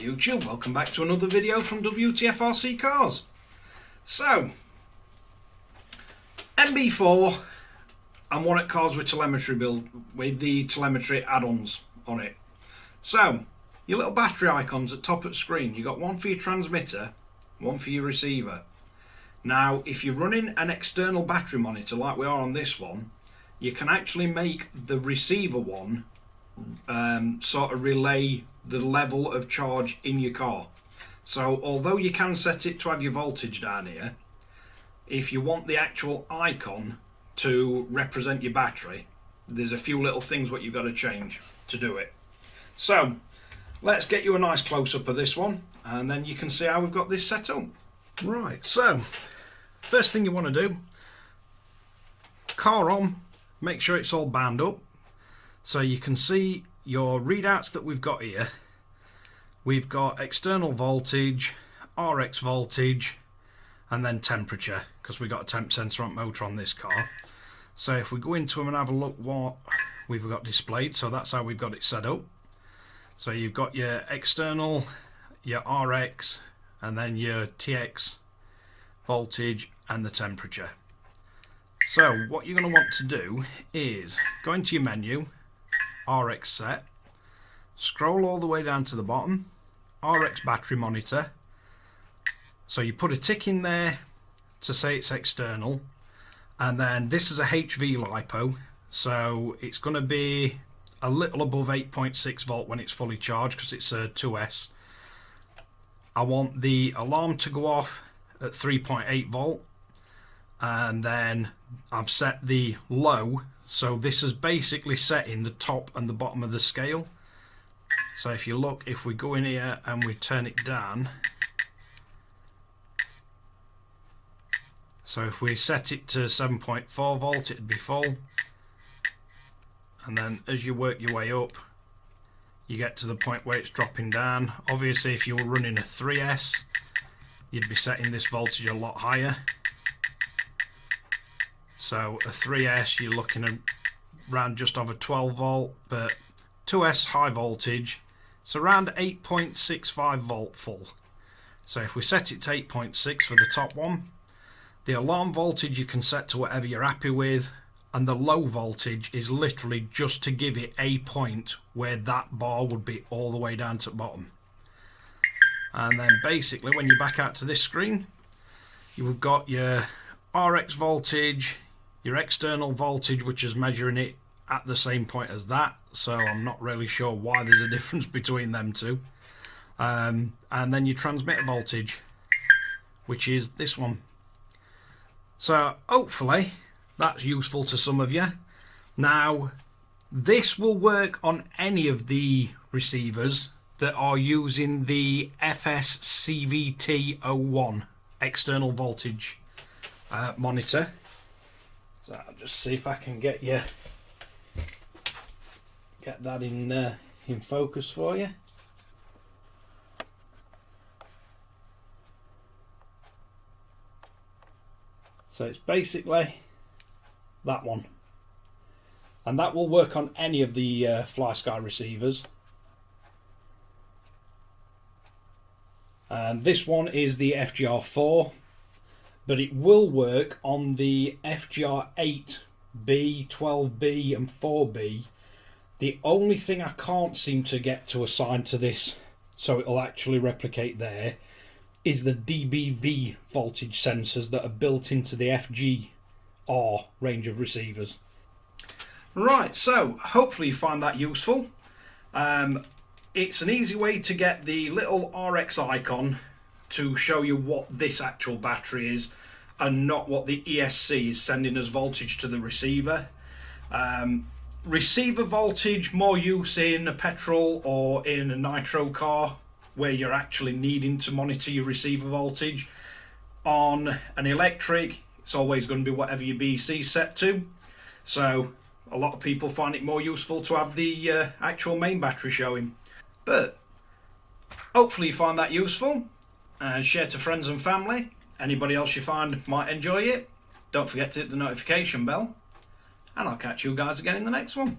YouTube, welcome back to another video from Wtf Rc Cars. So, NB4 and one at Cars with telemetry build with the telemetry add-ons on it. So, your little battery icons at top of the screen, you got one for your transmitter, one for your receiver. Now, if you're running an external battery monitor like we are on this one, you can actually make the receiver one sort of relay the level of charge in your car. So although you can set it to have your voltage down here, if you want the actual icon to represent your battery, there's a few little things what you've got to change to do it. So let's get you a nice close-up of this one and then you can see how we've got this set up. Right, so first thing you want to do, car on, make sure it's all bound up. So you can see your readouts that we've got here. We've got external voltage, RX voltage, and then temperature, because we've got a temp sensor on motor on this car. So if we go into them and have a look what we've got displayed, so that's how we've got it set up. So you've got your external, your RX, and then your TX voltage and the temperature. So what you're going to want to do is go into your menu, RX set, scroll all the way down to the bottom, RX battery monitor. So you put a tick in there to say it's external, and then this is a HV LiPo, so it's going to be a little above 8.6 volt when it's fully charged because it's a 2S. I want the alarm to go off at 3.8 volt, and then I've set the low, so this is basically setting the top and the bottom of the scale. So if you look, if we go in here and we turn it down, so if we set it to 7.4 volt it'd be full, and then as you work your way up you get to the point where it's dropping down. Obviously if you were running a 3S you'd be setting this voltage a lot higher. So a 3S you're looking at around just over 12 volt, but 2S high voltage, it's around 8.65 volt full. So if we set it to 8.6 for the top one, the alarm voltage you can set to whatever you're happy with, and the low voltage is literally just to give it a point where that bar would be all the way down to the bottom. And then basically when you back out to this screen, you've got your RX voltage, your external voltage, which is measuring it at the same point as that, so I'm not really sure why there's a difference between them two, and then your transmitter voltage, which is this one. So hopefully that's useful to some of you. Now this will work on any of the receivers that are using the FSCVT01 external voltage monitor. So I'll just see if I can get that in focus for you. So it's basically that one, and that will work on any of the FlySky receivers. And this one is the FGR4. But it will work on the FGr8B, 12B and 4B. The only thing I can't seem to get to assign to this, so it'll actually replicate there, is the DBV voltage sensors that are built into the FGR range of receivers. Right, so hopefully you find that useful. It's an easy way to get the little RX icon to show you what this actual battery is and not what the ESC is sending as voltage to the receiver. Receiver voltage, more use in a petrol or in a nitro car where you're actually needing to monitor your receiver voltage. On an electric, it's always going to be whatever your BC is set to. So a lot of people find it more useful to have the actual main battery showing. But hopefully you find that useful. And share to friends and family. Anybody else you find might enjoy it, don't forget to hit the notification bell, and I'll catch you guys again in the next one.